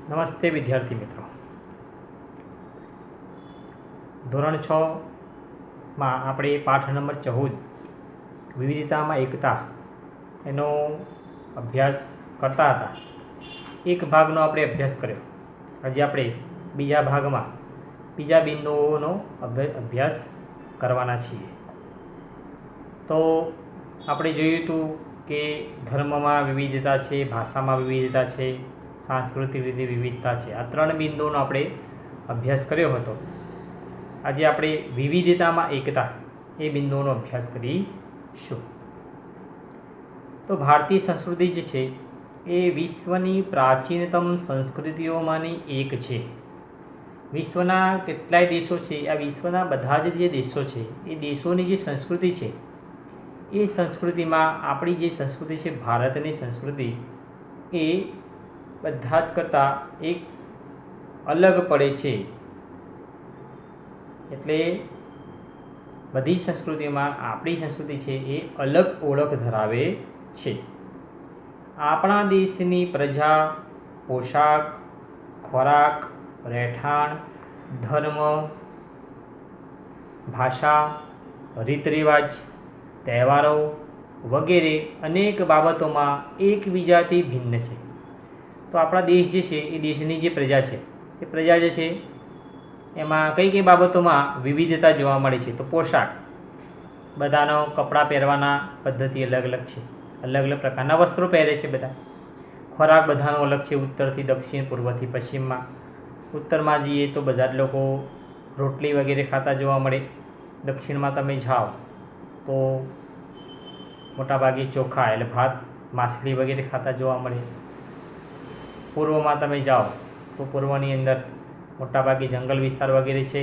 નમસ્તે વિદ્યાર્થી મિત્રો. ધોરણ 6માં આપણે પાઠ નંબર 14 વિવિધતામાં એકતા એનો અભ્યાસ કરતા હતા. એક ભાગનો આપણે અભ્યાસ કર્યો. આજે આપણે બીજા ભાગમાં બીજા બિંદુઓનો અભ્યાસ કરવાના છીએ. તો આપણે જોયું હતું કે ધર્મમાં વિવિધતા છે, ભાષામાં વિવિધતા છે, સાંસ્કૃતિક રીતે વિવિધતા છે. આ 3 બિંદુઓનો આપણે અભ્યાસ કર્યો હતો. આજે આપણે વિવિધતામાં એકતા એ બિંદુઓનો અભ્યાસ કરીશું. તો ભારતીય સંસ્કૃતિ જે છે એ વિશ્વની પ્રાચીનતમ સંસ્કૃતિઓમાંની એક છે. વિશ્વના કેટલાય દેશો છે, આ વિશ્વના બધા જ જે દેશો છે એ દેશોની જે સંસ્કૃતિ છે એ સંસ્કૃતિમાં આપણી જે સંસ્કૃતિ છે, ભારતની સંસ્કૃતિ, એ બધા જ કરતાં એક અલગ પડે છે. એટલે બધી સંસ્કૃતિમાં આપણી સંસ્કૃતિ છે એ અલગ ઓળખ ધરાવે છે. આપણા દેશની પ્રજા, પોશાક, ખોરાક, રહેઠાણ, ધર્મ, ભાષા, રીત રિવાજ, તહેવારો વગેરે અનેક બાબતોમાં એકબીજાથી ભિન્ન છે. તો આપણા દેશ જે છે એ દેશની જે પ્રજા છે એ પ્રજા જે છે એમાં કઈ કઈ બાબતોમાં વિવિધતા જોવા મળે છે. તો પોશાક, બધાનો કપડાં પહેરવાના પદ્ધતિ અલગ અલગ છે, અલગ અલગ પ્રકારના વસ્ત્રો પહેરે છે બધા. ખોરાક બધાનો અલગ છે, ઉત્તરથી દક્ષિણ, પૂર્વથી પશ્ચિમમાં. ઉત્તરમાં જઈએ તો બધા જ લોકો રોટલી વગેરે ખાતા જોવા મળે. દક્ષિણમાં તમે જાઓ તો મોટાભાગે ચોખા એટલે ભાત, માછલી વગેરે ખાતા જોવા મળે. પૂર્વમાં તમે જાઓ તો પૂર્વની અંદર મોટાભાગે જંગલ વિસ્તાર વગેરે છે,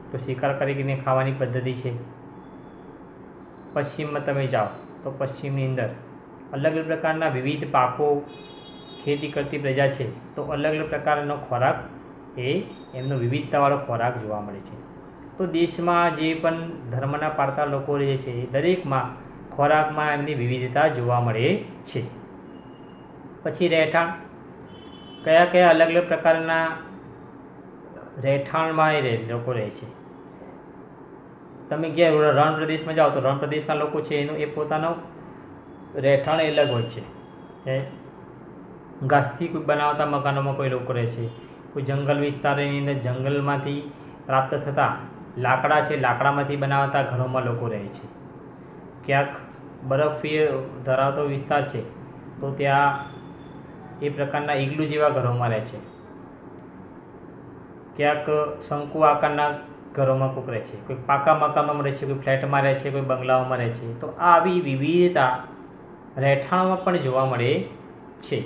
તો શિકાર કરીને ખાવાની પદ્ધતિ છે. પશ્ચિમમાં તમે જાઓ તો પશ્ચિમની અંદર અલગ અલગ પ્રકારના વિવિધ પાકો ખેતી કરતી પ્રજા છે, તો અલગ અલગ પ્રકારનો ખોરાક એ એમનો વિવિધતાવાળો ખોરાક જોવા મળે છે. તો દેશમાં જે પણ ધર્મના પાળતા લોકો રહે છે એ દરેકમાં ખોરાકમાં એમની વિવિધતા જોવા મળે છે. પછી રહેઠાણ, કયા કયા અલગ અલગ પ્રકારના રહેઠાણમાં એ લોકો રહે છે. તમે ગયા રણ પ્રદેશમાં જાઓ તો રણ પ્રદેશના લોકો છે એનું એ પોતાનો રહેઠાણ અલગ હોય છે. ઘાસથી કોઈ બનાવતા મકાનોમાં કોઈ લોકો રહે છે. કોઈ જંગલ વિસ્તારની અંદર જંગલમાંથી પ્રાપ્ત થતા લાકડા છે, લાકડામાંથી બનાવતા ઘરોમાં લોકો રહે છે. ક્યાંક બરફ ધરાવતો વિસ્તાર છે તો ત્યાં એ પ્રકારના ઇગ્લુ જેવા ઘરોમાં રહે છે. ક્યાંક શંકુ આકારના ઘરોમાં કોઈક રહે છે, કોઈ પાકા મકાનમાં રહે છે, કોઈ ફ્લેટમાં રહે છે, કોઈ બંગલાઓમાં રહે છે. તો આવી વિવિધતા રહેઠાણમાં પણ જોવા મળે છે.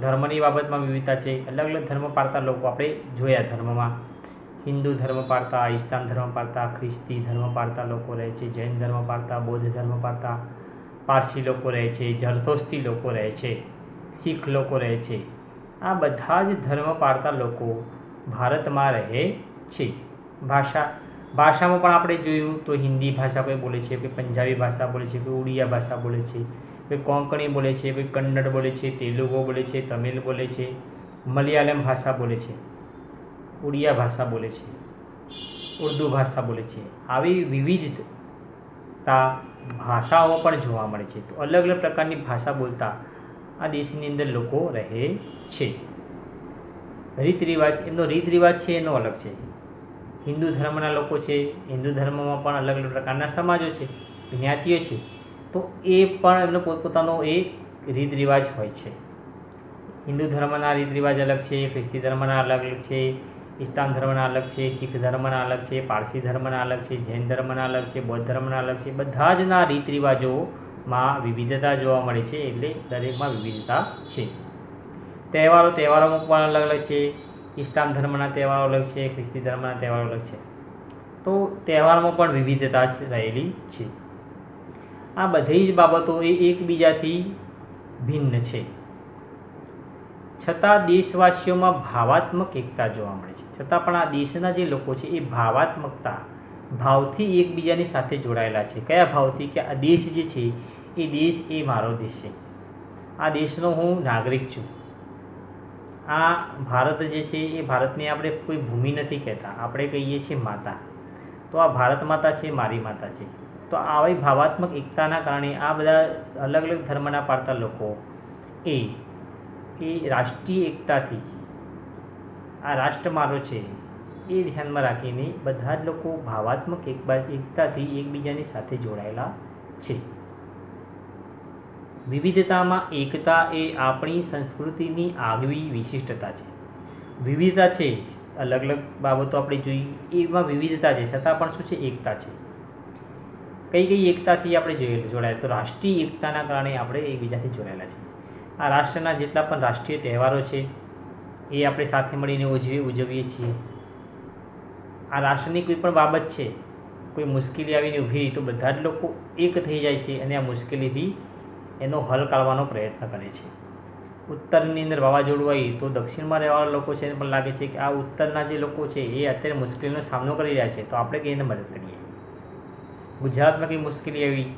ધર્મની બાબતમાં વિવિધતા છે. અલગ અલગ ધર્મ પાળતા લોકો આપણે જોયા. ધર્મમાં હિન્દુ ધર્મ પાળતા, ઇસ્લામ ધર્મ પાળતા, ખ્રિસ્તી ધર્મ પાળતા લોકો રહે છે, જૈન ધર્મ પાળતા, બૌદ્ધ ધર્મ પાળતા, પારસી લોકો રહે છે, ઝરથોસ્તી લોકો રહે છે, શીખ લોકો રહે છે. આ બધા જ ધર્મ પાળતા લોકો ભારતમાં રહે છે. ભાષામાં પણ આપણે જોયું તો હિન્દી ભાષા કોઈ બોલે છે, કોઈ પંજાબી ભાષા બોલે છે, કોઈ ઉડિયા ભાષા બોલે છે, કોઈ કોંકણી બોલે છે, કોઈ કન્નડ બોલે છે, તેલુગુ બોલે છે, તમિલ બોલે છે, મલયાલમ ભાષા બોલે છે, ઉડિયા ભાષા બોલે છે, ઉર્દુ ભાષા બોલે છે. આવી વિવિધતા ભાષાઓ પણ જોવા મળે છે. તો અલગ અલગ પ્રકારની ભાષા બોલતા આ દેશની અંદર લોકો રહે છે. રીત રિવાજ, એમનો રીત રિવાજ છે એનો અલગ છે. હિન્દુ ધર્મના લોકો છે, હિન્દુ ધર્મમાં પણ અલગ અલગ પ્રકારના સમાજો છે, જ્ઞાતિઓ છે, તો એ પણ એમનો પોતપોતાનો એક રીત રિવાજ હોય છે. હિન્દુ ધર્મના રીત રિવાજ અલગ છે, ખ્રિસ્તી ધર્મના અલગ અલગ છે, ઇસ્લામ ધર્મના અલગ છે, શીખ ધર્મના અલગ છે, પારસી ધર્મના અલગ છે, જૈન ધર્મના અલગ છે, બૌદ્ધ ધર્મના અલગ છે. બધા જના રીત રિવાજોમાં વિવિધતા જોવા મળે છે. એટલે દરેકમાં વિવિધતા છે. તહેવારોમાં પણ અલગ અલગ છે. ઇસ્લામ ધર્મના તહેવારો અલગ છે, ખ્રિસ્તી ધર્મના તહેવારો અલગ છે. તો તહેવારોમાં પણ વિવિધતા રહેલી છે. આ બધી જ બાબતો એ એકબીજાથી ભિન્ન છે. છતાં દેશવાસીઓમાં ભાવાત્મક એકતા જોવા મળે છે. છતાં પણ આ દેશના જે લોકો છે એ ભાવથી એકબીજાની સાથે જોડાયેલા છે. કયા ભાવથી? કે આ દેશ જે છે એ દેશ એ મારો દેશ છે, આ દેશનો હું નાગરિક છું. આ ભારત જે છે એ ભારતને આપણે કોઈ ભૂમિ નથી કહેતા, આપણે કહીએ છીએ માતા. તો આ ભારત માતા છે, મારી માતા છે. તો આવી ભાવાત્મક એકતાના કારણે આ બધા અલગ અલગ ધર્મના પાળતા લોકો એ રાષ્ટ્રીય એકતાથી, આ રાષ્ટ્ર મારો છે એ ધ્યાનમાં રાખીને બધા જ લોકો ભાવાત્મક એકતાથી એકબીજાની સાથે જોડાયેલા છે. વિવિધતામાં એકતા એ આપણી સંસ્કૃતિની આગવી વિશિષ્ટતા છે. વિવિધતા છે, અલગ અલગ બાબતો આપણે જોઈએ એમાં વિવિધતા છે, છતાં પણ શું છે, એકતા છે. કઈ કઈ એકતાથી આપણે જોડાયેલા? તો રાષ્ટ્રીય એકતાના કારણે આપણે એકબીજાથી જોડાયેલા છે. આ રાષ્ટ્રના જેટલા પણ રાષ્ટ્રીય તહેવારો છે એ આપણે સાથે મળીને ઉજવીએ છીએ. આ રાષ્ટ્રની કોઈ પણ બાબત છે, કોઈ મુશ્કેલી આવીને ઊભી તો બધા જ લોકો એક થઈ જાય છે અને આ મુશ્કેલીથી એનો હલ કાઢવાનો પ્રયત્ન કરે છે. ઉત્તરની અંદર વાવાઝોડું આવ્યું તો દક્ષિણમાં રહેવાવાળા લોકો છે એને પણ લાગે છે કે આ ઉત્તરના જે લોકો છે એ અત્યારે મુશ્કેલીનો સામનો કરી રહ્યા છે, તો આપણે કંઈ એને મદદ કરીએ. ગુજરાતમાં કંઈ મુશ્કેલી આવી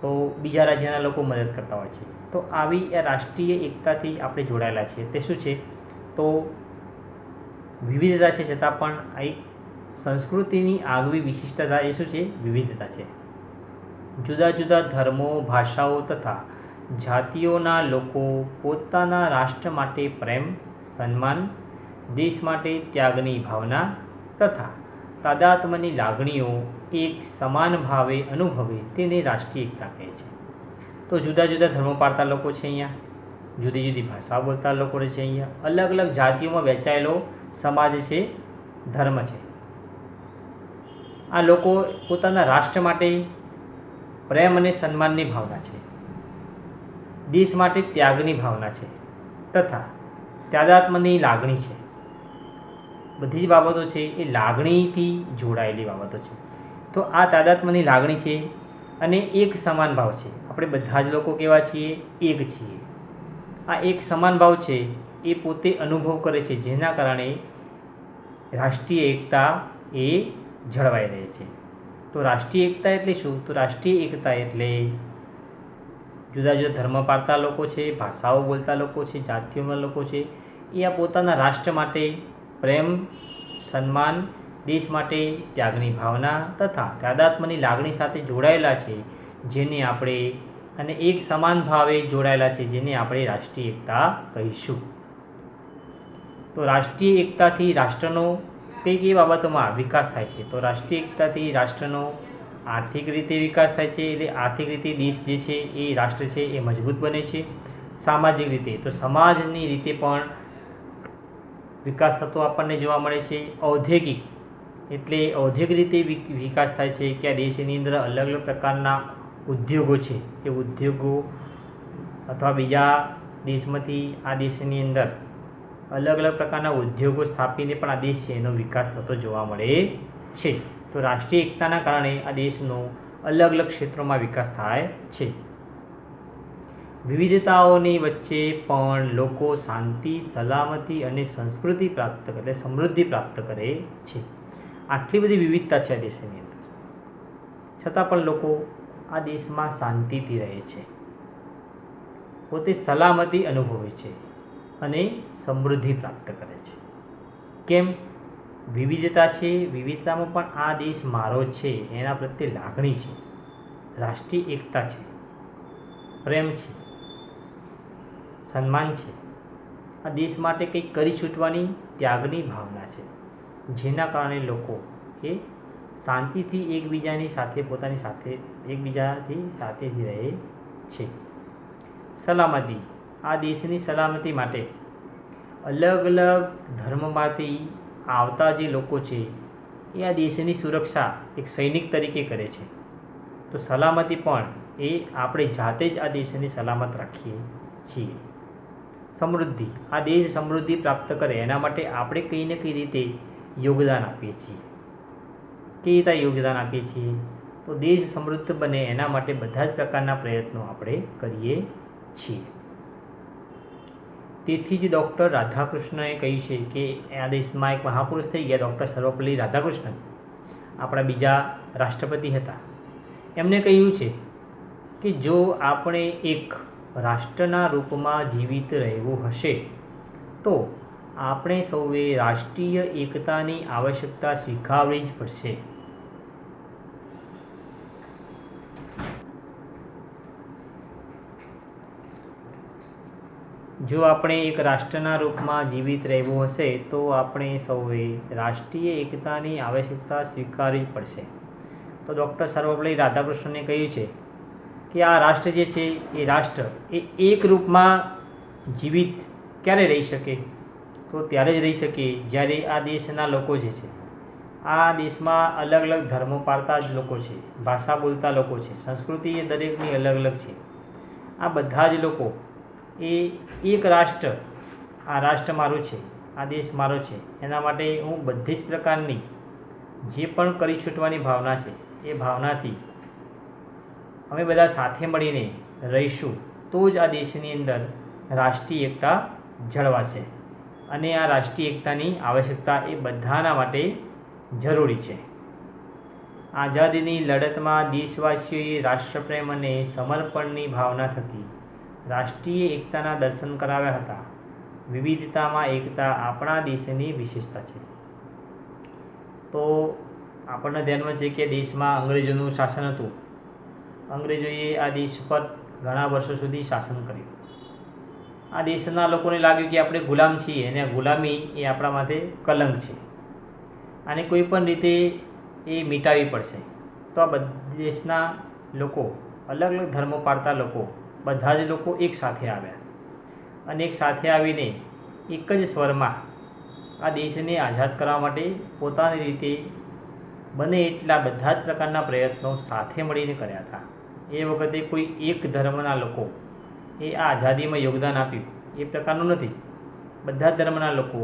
તો બીજા રાજ્યના લોકો મદદ કરતા હોય છે. તો આવી આ રાષ્ટ્રીય એકતાથી આપણે જોડાયેલા છીએ. તે શું છે? તો વિવિધતા છે, છતાં પણ આ એક સંસ્કૃતિની આગવી વિશિષ્ટતા એ શું છે? વિવિધતા છે. જુદા જુદા ધર્મો, ભાષાઓ તથા જાતિઓના લોકો પોતાના રાષ્ટ્ર માટે પ્રેમ, સન્માન, દેશ માટે ત્યાગની ભાવના તથા તાદાત્મ્યની લાગણીઓ એક સમાન ભાવે અનુભવે તેને રાષ્ટ્રીય એકતા કહે છે. તો જુદા જુદા ધર્મો પાળતા લોકો છે અહીંયા, જુદી જુદી ભાષા બોલતા લોકો છે અહીંયા, અલગ અલગ જાતિઓમાં વહેંચાયેલો સમાજ છે, ધર્મ છે. આ લોકો પોતાના રાષ્ટ્ર માટે પ્રેમ અને સન્માનની ભાવના છે, દેશ માટે ત્યાગની ભાવના છે તથા ત્યાગાત્મની લાગણી છે. બધી જ બાબતો છે એ લાગણીથી જોડાયેલી બાબતો છે. તો આ તાદાત્મ્યની લાગણી છે અને એક સમાન ભાવ છે. આપણે બધા જ લોકો કેવા છીએ? એક છીએ. આ એક સમાન ભાવ છે એ પોતે અનુભવ કરે છે, જેના કારણે રાષ્ટ્રીય એકતા એ જળવાઈ રહે છે. તો રાષ્ટ્રીય એકતા એટલે શું? તો રાષ્ટ્રીય એકતા એટલે જુદા જુદા ધર્મ પાળતા લોકો છે, ભાષાઓ બોલતા લોકો છે, જાતિઓના લોકો છે, એ આ પોતાના રાષ્ટ્ર માટે પ્રેમ, સન્માન, દેશ માટે ત્યાગની ભાવના તથા ત્યાગાત્મ્યની લાગણી સાથે જોડાયેલા છે, જેને આપણે અને એક સમાન ભાવે જોડાયેલા છે, જેને આપણે રાષ્ટ્રીય એકતા કહીશું. તો રાષ્ટ્રીય એકતાથી રાષ્ટ્રનો કઈ કઈ બાબતોમાં વિકાસ થાય છે? તો રાષ્ટ્રીય એકતાથી રાષ્ટ્રનો આર્થિક રીતે વિકાસ થાય છે, એટલે આર્થિક રીતે દેશ જે છે એ રાષ્ટ્ર છે એ મજબૂત બને છે. સામાજિક રીતે તો સમાજની રીતે પણ વિકાસ થતો આપણને જોવા મળે છે. ઔદ્યોગિક એટલે ઔદ્યોગિક રીતે વિકાસ થાય છે કે આ દેશની અંદર અલગ અલગ પ્રકારના ઉદ્યોગો છે, એ ઉદ્યોગો અથવા બીજા દેશમાંથી આ દેશની અંદર અલગ અલગ પ્રકારના ઉદ્યોગો સ્થાપીને પણ આ દેશ છે એનો વિકાસ થતો જોવા મળે છે. તો રાષ્ટ્રીય એકતાના કારણે આ દેશનો અલગ અલગ ક્ષેત્રોમાં વિકાસ થાય છે. વિવિધતાઓની વચ્ચે પણ લોકો શાંતિ, સલામતી અને સંસ્કૃતિ પ્રાપ્ત કરે, સમૃદ્ધિ પ્રાપ્ત કરે છે. આટલી બધી વિવિધતા છે આ દેશની અંદર, છતાં પણ લોકો આ દેશમાં શાંતિથી રહે છે, પોતે સલામતી અનુભવે છે અને સમૃદ્ધિ પ્રાપ્ત કરે છે. કેમ? વિવિધતા છે, વિવિધતામાં પણ આ દેશ મારો છે એના પ્રત્યે લાગણી છે, રાષ્ટ્રીય એકતા છે, પ્રેમ છે, સન્માન છે. આ દેશ માટે કંઈક કરી છૂટવાની ત્યાગની ભાવના છે, જેના કારણે લોકો એ શાંતિથી એકબીજાની સાથે પોતાની સાથે એકબીજાથી સાથેથી રહે છે. સલામતી, આ દેશની સલામતી માટે અલગ અલગ ધર્મમાંથી આવતા જે લોકો છે એ આ દેશની સુરક્ષા એક સૈનિક તરીકે કરે છે. તો સલામતી પણ એ આપણે જાતે જ આ દેશની સલામત રાખીએ છીએ. સમૃદ્ધિ, આ દેશ સમૃદ્ધિ પ્રાપ્ત કરે એના માટે આપણે કંઈ ને કઈ રીતે યોગદાન આપીએ છીએ. કઈ રીતે યોગદાન આપીએ છીએ? તો દેશ સમૃદ્ધ બને એના માટે બધા જ પ્રકારના પ્રયત્નો આપણે કરીએ છીએ. તેથી જ ડૉક્ટર રાધાકૃષ્ણએ કહ્યું છે કે આ દેશમાં એક મહાપુરુષ થઈ ગયા, ડૉક્ટર સર્વપલ્લી રાધાકૃષ્ણન, આપણા બીજા રાષ્ટ્રપતિ હતા. એમણે કહ્યું છે કે જો આપણે એક રાષ્ટ્રના રૂપમાં જીવિત રહેવું હશે તો આપણે સૌએ રાષ્ટ્રીય એકતાની આવશ્યકતા સ્વીકારવી જ પડશે. જો આપણે એક રાષ્ટ્રના રૂપમાં જીવિત રહેવું હશે તો આપણે સૌએ રાષ્ટ્રીય એકતાની આવશ્યકતા સ્વીકારવી પડશે. તો ડૉક્ટર સર્વપલ્લી રાધાકૃષ્ણને કહ્યું છે કે આ રાષ્ટ્ર જે છે એ રાષ્ટ્ર એ એક રૂપમાં જીવિત ક્યારે રહી શકે? તો ત્યારે જ રહી શકે જ્યારે આ દેશના લોકો જે છે, આ દેશમાં અલગ અલગ ધર્મો પાળતા જ લોકો છે, ભાષા બોલતા લોકો છે, સંસ્કૃતિ એ દરેકની અલગ અલગ છે. આ બધા જ લોકો એ એક રાષ્ટ્ર, આ રાષ્ટ્ર મારું છે, આ દેશ મારો છે, એના માટે હું બધી જ પ્રકારની જે પણ કરી છૂટવાની ભાવના છે એ ભાવનાથી અમે બધા સાથે મળીને રહીશું તો જ આ દેશની અંદર રાષ્ટ્રીય એકતા જળવાશે. અને આ રાષ્ટ્રીય એકતાની આવશ્યકતા એ બધાના માટે જરૂરી છે. આઝાદીની લડતમાં દેશવાસીઓએ રાષ્ટ્રપ્રેમ અને સમર્પણની ભાવના થકી રાષ્ટ્રીય એકતાના દર્શન કરાવ્યા હતા. વિવિધતામાં એકતા આપણા દેશની વિશેષતા છે. તો આપણને ધ્યાનમાં છે કે દેશમાં અંગ્રેજોનું શાસન હતું. અંગ્રેજોએ આ દેશ પર ઘણા વર્ષો સુધી શાસન કર્યું. આ દેશના લોકોને લાગ્યું કે આપણે ગુલામ છીએ અને આ ગુલામી એ આપણા માટે કલંક છે, અને કોઈ પણ રીતે એ મિટાવવી પડશે. તો આ દેશના લોકો, અલગ અલગ ધર્મો પાળતા લોકો, બધા જ લોકો એક સાથે આવ્યા અને એક સાથે આવીને એક જ સ્વરમાં આ દેશને આઝાદ કરવા માટે પોતાની રીતે બને એટલા બધા જ પ્રકારના પ્રયત્નો સાથે મળીને કર્યા હતા. એ વખતે કોઈ એક ધર્મના લોકો એ આ આઝાદીમાં યોગદાન આપ્યું એ પ્રકારનું નથી. બધા ધર્મના લોકો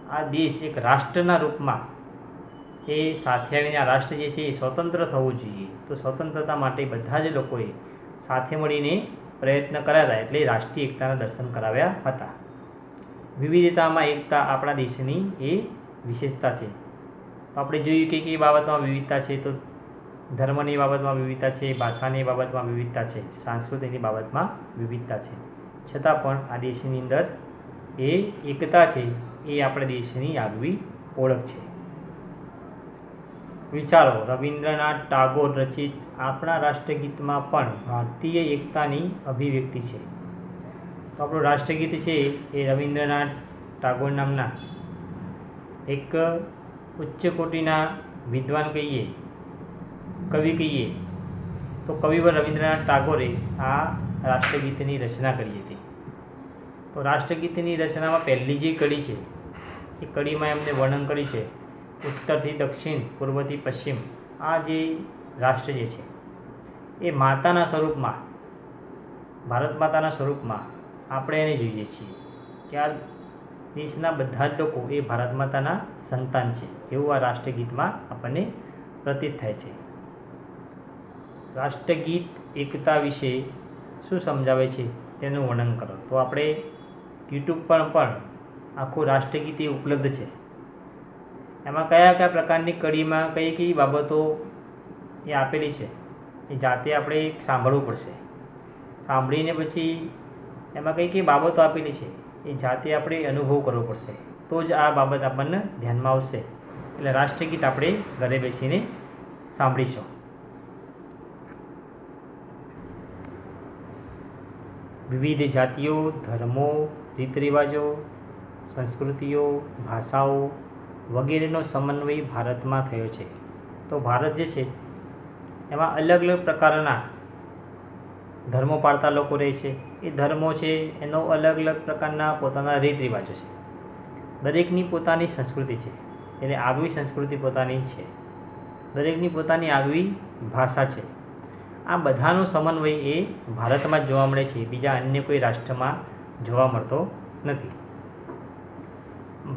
આ દેશ એક રાષ્ટ્રના રૂપમાં એ સાથે આવીને આ રાષ્ટ્ર જે છે એ સ્વતંત્ર થવું જોઈએ. તો સ્વતંત્રતા માટે બધા જ લોકોએ સાથે મળીને પ્રયત્ન કર્યા હતા, એટલે રાષ્ટ્રીય એકતાના દર્શન કરાવ્યા હતા. વિવિધતામાં એકતા આપણા દેશની એ વિશેષતા છે. તો આપણે જોયું કે કઈ બાબતમાં વિવિધતા છે, તો ધર્મની બાબતમાં વિવિધતા છે, ભાષાની બાબતમાં વિવિધતા છે, સાંસ્કૃતિકની બાબતમાં વિવિધતા છે. છતાં પણ આ દેશની અંદર એ એકતા છે એ આપણા દેશની આગવી ઓળખ છે. વિચારો, રવિન્દ્રનાથ ટાગોર રચિત આપણા રાષ્ટ્રગીતમાં પણ ભારતીય એકતાની અભિવ્યક્તિ છે. તો આપણું રાષ્ટ્રગીત છે એ રવિન્દ્રનાથ ટાગોર નામના એક ઉચ્ચ કોટીના વિદ્વાન કહીએ, કવિ કહીએ, તો કવિવર રવિન્દ્રનાથ ટાગોરે આ રાષ્ટ્રગીતની રચના કરી હતી. તો રાષ્ટ્રગીતની રચનામાં પહેલી જે કડી છે એ કડીમાં એમને વર્ણન કર્યું છે ઉત્તરથી દક્ષિણ, પૂર્વથી પશ્ચિમ આ જે રાષ્ટ્ર જે છે એ માતાના સ્વરૂપમાં, ભારત માતાના સ્વરૂપમાં આપણે એને જોઈએ છીએ કે આ દેશના બધા જ લોકો એ ભારત માતાના સંતાન છે, એવું આ રાષ્ટ્રગીતમાં આપણને પ્રતીત થાય છે. રાષ્ટ્રગીત એકતા વિશે શું સમજાવે છે તેનું વર્ણન કરો. તો આપણે યુટ્યુબ પર પણ આખું રાષ્ટ્રગીત એ ઉપલબ્ધ છે. એમાં કયા કયા પ્રકારની કડીમાં કઈ કઈ બાબતો એ આપેલી છે એ જાતે આપણે સાંભળવું પડશે. સાંભળીને પછી એમાં કઈ કઈ બાબતો આપેલી છે એ જાતે આપણે અનુભવ કરવો પડશે, તો જ આ બાબત આપણને ધ્યાનમાં આવશે. એટલે રાષ્ટ્રગીત આપણે ઘરે બેસીને સાંભળીશું. વિવિધ જાતિઓ, ધર્મો, રીત રિવાજો, સંસ્કૃતિઓ, ભાષાઓ વગેરેનો સમન્વય ભારતમાં થયો છે. તો ભારત જે છે એમાં અલગ અલગ પ્રકારના ધર્મો પાળતા લોકો રહે છે. એ ધર્મો છે એનો અલગ અલગ પ્રકારના પોતાના રીત રિવાજો છે. દરેકની પોતાની સંસ્કૃતિ છે, એટલે આગવી સંસ્કૃતિ પોતાની છે. દરેકની પોતાની આગવી ભાષા છે. આ બધાનો સમન્વય એ ભારતમાં જ જોવા મળે છે, બીજા અન્ય કોઈ રાષ્ટ્રમાં જોવા મળતો નથી.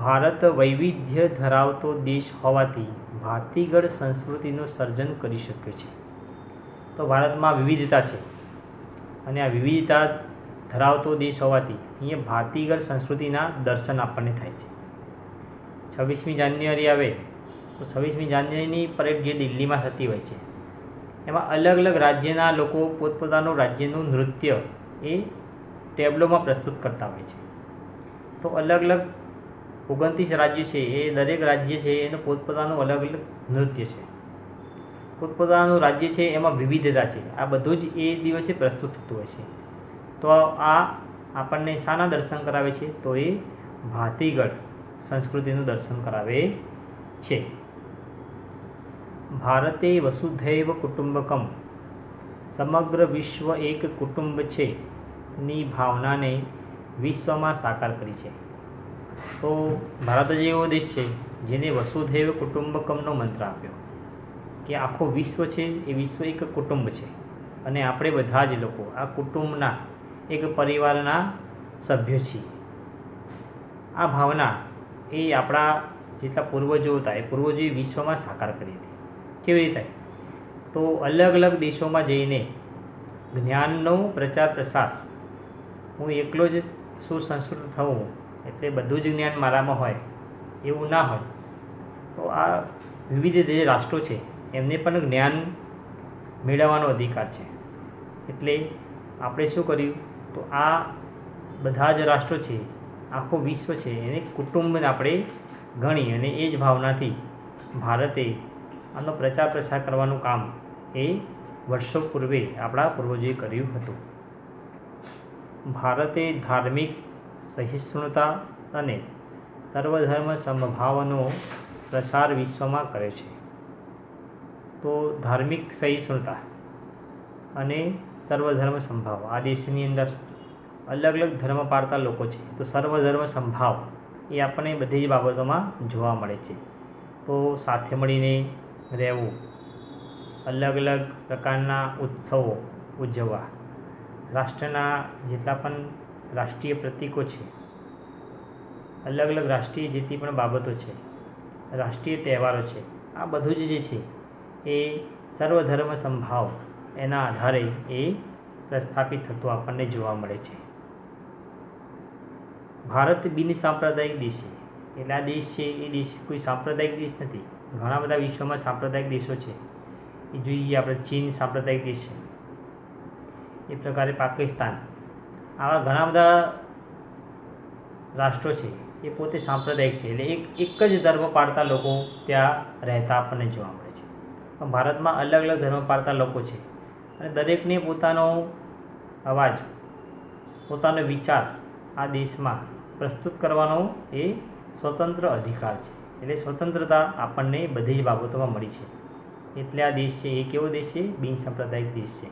ભારત વૈવિધ્ય ધરાવતો દેશ હોવાથી ભાતીગળ સંસ્કૃતિનું સર્જન કરી શક્યો છે. તો ભારતમાં વિવિધતા છે અને આ વિવિધતા ધરાવતો દેશ હોવાથી અહીંયા ભાતીગળ સંસ્કૃતિના દર્શન આપણને થાય છે. 26મી જાન્યુઆરી આવે તો 26મી જાન્યુઆરીની પરેડ જે દિલ્હીમાં થતી હોય છે એમાં અલગ અલગ રાજ્યના લોકો પોતપોતાનું રાજ્યનું નૃત્ય એ ટેબ્લોમાં પ્રસ્તુત કરતા હોય છે. તો અલગ અલગ 29 રાજ્યો છે, એ દરેક રાજ્ય છે એનું પોતપોતાનું અલગ અલગ નૃત્ય છે, પોતપોતાનું રાજ્ય છે, એમાં વિવિધતા છે. આ બધું જ એ દિવસે પ્રસ્તુત થતું હોય છે. તો આ આપણને શાના દર્શન કરાવે છે? તો એ ભાતીગળ સંસ્કૃતિનું દર્શન કરાવે છે. ભારતે વસુધૈવ કુટુંબકમ, સમગ્ર વિશ્વ એક કુટુંબ છે ની ભાવનાને વિશ્વમાં સાકાર કરી છે. તો ભારત જ એવો દેશ છે જેને વસુધૈવ કુટુંબકમનો મંત્ર આપ્યો કે આખો વિશ્વ છે એ વિશ્વ એક કુટુંબ છે અને આપણે બધા જ લોકો આ કુટુંબના એક પરિવારના સભ્યો છીએ. આ ભાવના એ આપણા જેટલા પૂર્વજો હતા એ પૂર્વજોએ વિશ્વમાં સાકાર કરી હતી. કેવી રીતે? તો અલગ અલગ દેશોમાં જઈને જ્ઞાનનો પ્રચાર પ્રસાર, હું એકલો જ સુસંસ્કૃત થવું એટલે બધું જ જ્ઞાન મારામાં હોય એવું ના હોય. તો આ વિવિધ જે રાષ્ટ્રો છે એમને પણ જ્ઞાન મેળવવાનો અધિકાર છે. એટલે આપણે શું કર્યું? તો આ બધા જ રાષ્ટ્રો છે, આખો વિશ્વ છે, એને કુટુંબને આપણે ગણી અને એ જ ભાવનાથી ભારતે આનો પ્રચાર પ્રસાર કરવાનું કામ એ વર્ષો પૂર્વે આપણા પૂર્વજોએ કર્યું હતું. ભારતે ધાર્મિક સહિષ્ણુતા અને સર્વધર્મ સમભાવનો પ્રસાર વિશ્વમાં કર્યો છે. તો ધાર્મિક સહિષ્ણુતા અને સર્વધર્મ સંભાવ, આ દેશની અંદર અલગ અલગ ધર્મ પાળતા લોકો છે, તો સર્વધર્મ સંભાવ એ આપણને બધી જ બાબતોમાં જોવા મળે છે. તો સાથે મળીને રહેવું, અલગ અલગ પ્રકારના ઉત્સવો ઉજવવા, રાષ્ટ્રના જેટલા પણ રાષ્ટ્રીય પ્રતીકો છે, અલગ અલગ રાષ્ટ્રીય જેટલી પણ બાબતો છે, રાષ્ટ્રીય તહેવારો છે, આ બધું જ જે છે એ સર્વધર્મ સંભાવ એના આધારે એ પ્રસ્થાપિત થતું આપણને જોવા મળે છે. ભારત બિન સાંપ્રદાયિક દેશ છે. એટલે આ દેશ છે એ દેશ કોઈ સાંપ્રદાયિક દેશ નથી. ઘણા બધા વિશ્વમાં સાંપ્રદાયિક દેશો છે. એ જોઈએ આપણે, ચીન સાંપ્રદાયિક દેશ છે, એ પ્રકારે પાકિસ્તાન, આવા ઘણા બધા રાષ્ટ્રો છે એ પોતે સાંપ્રદાયિક છે. એટલે એક જ ધર્મ પાળતા લોકો ત્યાં રહેતા આપણને જોવા મળે છે. પણ ભારતમાં અલગ અલગ ધર્મ પાળતા લોકો છે અને દરેકને પોતાનો અવાજ, પોતાનો વિચાર આ દેશમાં પ્રસ્તુત કરવાનો એ સ્વતંત્ર અધિકાર છે. એટલે સ્વતંત્રતા આપણને બધી જ બાબતોમાં મળી છે. એટલે આ દેશ છે એ કેવો દેશ છે? બિન સાંપ્રદાયિક દેશ છે.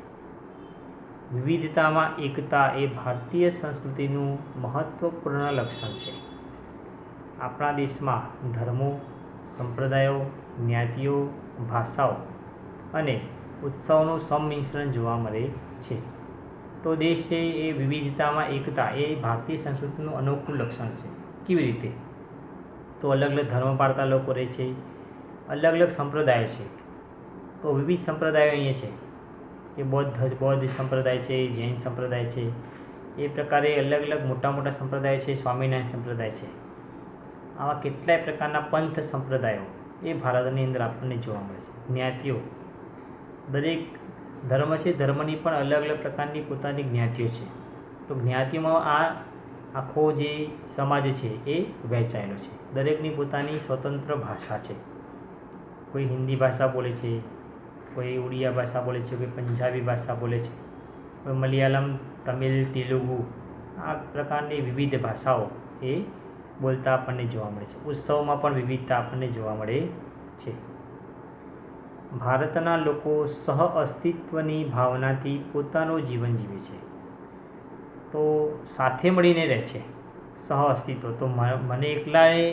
વિવિધતામાં એકતા એ ભારતીય સંસ્કૃતિનું મહત્ત્વપૂર્ણ લક્ષણ છે. આપણા દેશમાં ધર્મો, સંપ્રદાયો, જ્ઞાતિઓ, ભાષાઓ અને ઉત્સવોનું સંમિશ્રણ જોવા મળે છે. તો દેશ છે એ વિવિધતામાં એકતા એ ભારતીય સંસ્કૃતિનું અનોખું લક્ષણ છે. કેવી રીતે? તો અલગ અલગ ધર્મ પાળતા લોકો રહે છે, અલગ અલગ સંપ્રદાયો છે. તો વિવિધ સંપ્રદાયો અહીંયા છે. એ બૌદ્ધ સંપ્રદાય છે, જૈન સંપ્રદાય છે, એ પ્રકારે અલગ અલગ મોટા મોટા સંપ્રદાયો છે, સ્વામિનારાયણ સંપ્રદાય છે. આવા કેટલાય પ્રકારના પંથ સંપ્રદાયો એ ભારતની અંદર આપણને જોવા મળે છે. જ્ઞાતિઓ, દરેક ધર્મ છે, ધર્મની પણ અલગ અલગ પ્રકારની પોતાની જ્ઞાતિઓ છે. તો જ્ઞાતિઓમાં આ આખો જે સમાજ છે એ વહેંચાયેલો છે. દરેકની પોતાની સ્વતંત્ર ભાષા છે. કોઈ હિન્દી ભાષા બોલે છે, કોઈ ઉડિયા ભાષા બોલે છે, કોઈ પંજાબી ભાષા બોલે છે, કોઈ મલયાલમ, તમિલ, તેલુગુ, આ પ્રકારની વિવિધ ભાષાઓ એ બોલતા આપણને જોવા મળે છે. ઉત્સવમાં પણ વિવિધતા આપણને જોવા મળે છે. ભારતના લોકો સહ અસ્તિત્વની ભાવનાથી પોતાનું જીવન જીવે છે. તો સાથે મળીને રહે છે, સહ અસ્તિત્વ. તો મને એકલાએ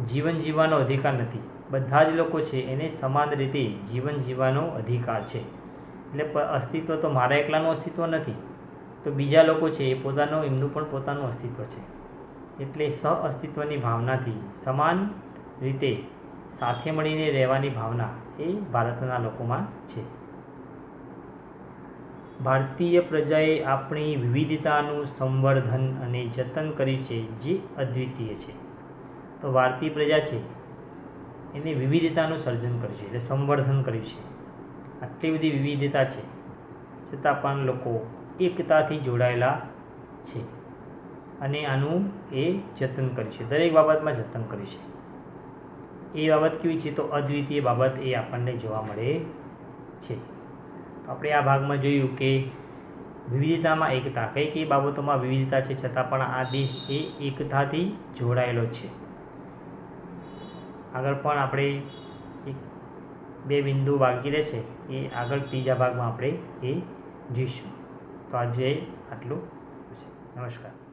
જીવન જીવવાનો અધિકાર નથી, બધા જ લોકો છે એને સમાન રીતે જીવન જીવવાનો અધિકાર છે. એટલે અસ્તિત્વ તો મારા એકલાનું અસ્તિત્વ નથી, તો બીજા લોકો છે એ એમનું પણ પોતાનું અસ્તિત્વ છે. એટલે સહ અસ્તિત્વની ભાવનાથી સમાન રીતે સાથે મળીને રહેવાની ભાવના એ ભારતના લોકોમાં છે. ભારતીય પ્રજાએ આપણી વિવિધતાનું સંવર્ધન અને જતન કર્યું છે જે અદ્વિતીય છે. તો ભારતીય પ્રજા છે એને વિવિધતાનું સર્જન કર્યું છે, એટલે સંવર્ધન કર્યું છે. આટલી બધી વિવિધતા છે છતાં પણ લોકો એકતાથી જોડાયેલા છે. અને આનું એ જતન કર્યું છે, દરેક બાબતમાં જતન કર્યું છે. એ બાબત કેવી છે? તો અદ્વિતીય બાબત એ આપણને જોવા મળે છે. તો આપણે આ ભાગમાં જોયું કે વિવિધતામાં એકતા. કઈ કઈ બાબતોમાં વિવિધતા છે છતાં પણ આ દેશ એ એકતાથી જોડાયેલો છે. આગળ પણ આપણે એક બે બિંદુ બાકી રહેશે, એ આગળ ત્રીજા ભાગમાં આપણે એ જોઈશું. તો આજે આટલું. નમસ્કાર.